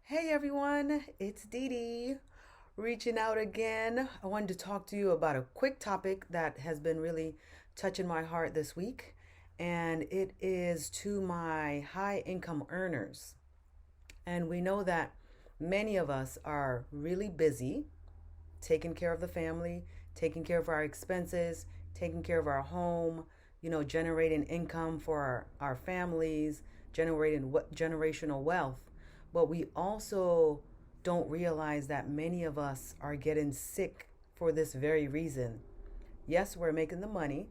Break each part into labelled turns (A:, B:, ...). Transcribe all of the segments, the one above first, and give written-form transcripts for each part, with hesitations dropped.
A: Hey everyone, it's Dee Dee reaching out again. I wanted to talk to you about a quick topic that has been really touching my heart this week, and it is to my high income earners. And we know that many of us are really busy taking care of the family, taking care of our expenses, taking care of our home, generating income for our families, generating generational wealth. But we also don't realize that many of us are getting sick for this very reason. Yes, we're making the money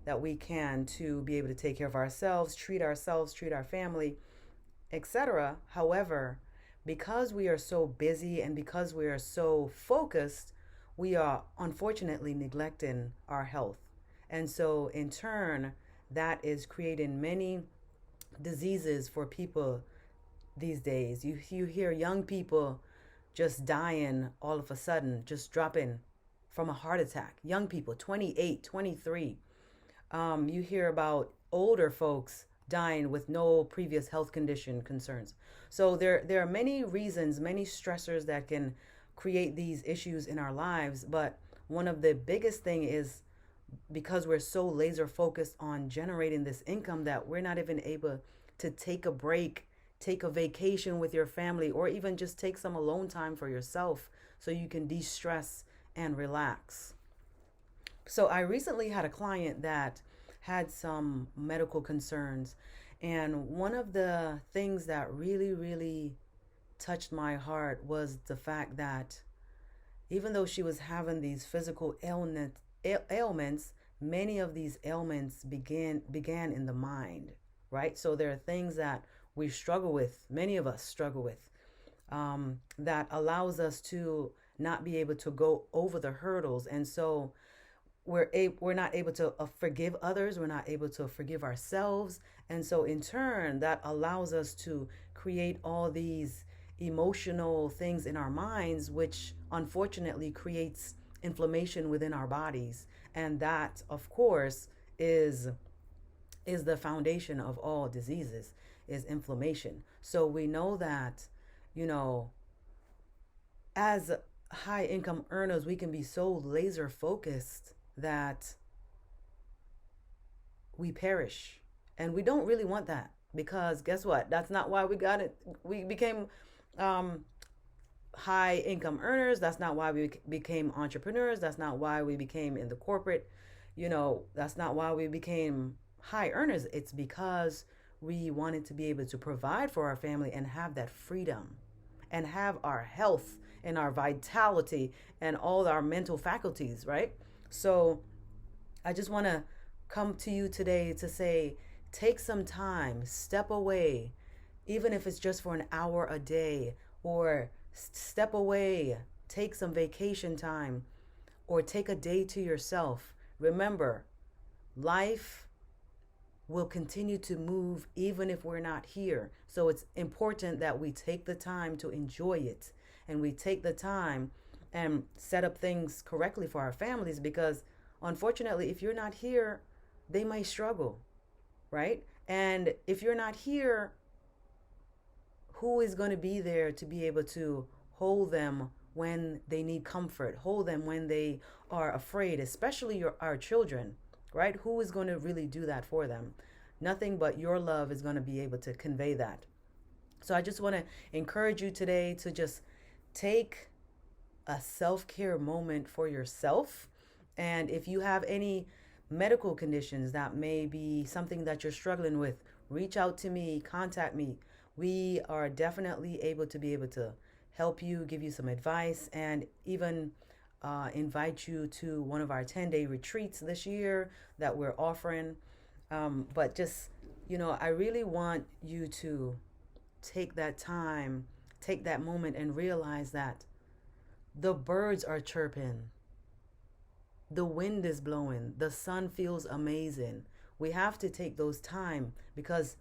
A: that we can to be able to take care of ourselves, treat our family, etc. However, because we are so busy and because we are so focused, we are unfortunately neglecting our health. And so, in turn, that is creating many diseases for people these days. You hear young people just dying all of a sudden, just dropping from a heart attack. Young people, 28, 23. You hear about older folks dying with no previous health condition concerns. So there are many reasons, many stressors that can create these issues in our lives. But one of the biggest thing is because we're so laser focused on generating this income that we're not even able to take a break, take a vacation with your family, or even just take some alone time for yourself so you can de-stress and relax. So I recently had a client that had some medical concerns, and one of the things that really touched my heart was the fact that even though she was having these physical ailments, many of these ailments began in the mind, right? So there are things that we struggle with, many of us struggle with, that allows us to not be able to go over the hurdles. And so we're not able to forgive others, we're not able to forgive ourselves, and so in turn that allows us to create all these emotional things in our minds, which unfortunately creates inflammation within our bodies. And that, of course, is the foundation of all diseases, is inflammation. So we know that, you know as high income earners, we can be so laser focused that we perish. And we don't really want that, because guess what? That's not why we got it. We became um, high income earners. That's not why we became entrepreneurs. That's not why we became in the corporate. That's not why we became high earners. It's because we wanted to be able to provide for our family and have that freedom and have our health and our vitality and all our mental faculties, right? So I just want to come to you today to say, take some time, step away, even if it's just for an hour a day, or step away, take some vacation time, or take a day to yourself. Remember, life will continue to move even if we're not here. So it's important that we take the time to enjoy it, and we take the time and set up things correctly for our families, because unfortunately, if you're not here, they might struggle, right? And if you're not here, who is going to be there to be able to hold them when they need comfort, hold them when they are afraid, especially our children, right? Who is going to really do that for them? Nothing but your love is going to be able to convey that. So I just want to encourage you today to just take a self-care moment for yourself. And if you have any medical conditions that may be something that you're struggling with, reach out to me, contact me. We are definitely able to help you, give you some advice, and even invite you to one of our 10-day retreats this year that we're offering. But just, I really want you to take that time, take that moment, and realize that the birds are chirping, the wind is blowing, the sun feels amazing. We have to take those time, because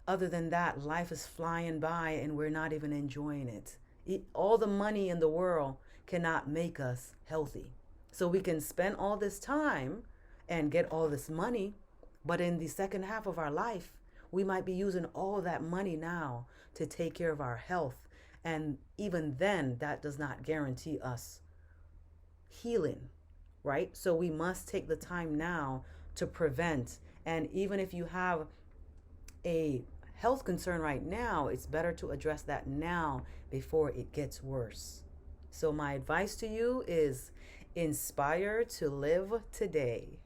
A: other than that, life is flying by and we're not even enjoying it. All the money in the world cannot make us healthy. So we can spend all this time and get all this money, but in the second half of our life, we might be using all that money now to take care of our health And even then, that does not guarantee us healing, right? So we must take the time now to prevent. And even if you have a health concern right now, it's better to address that now before it gets worse. So, my advice to you is inspire to live today.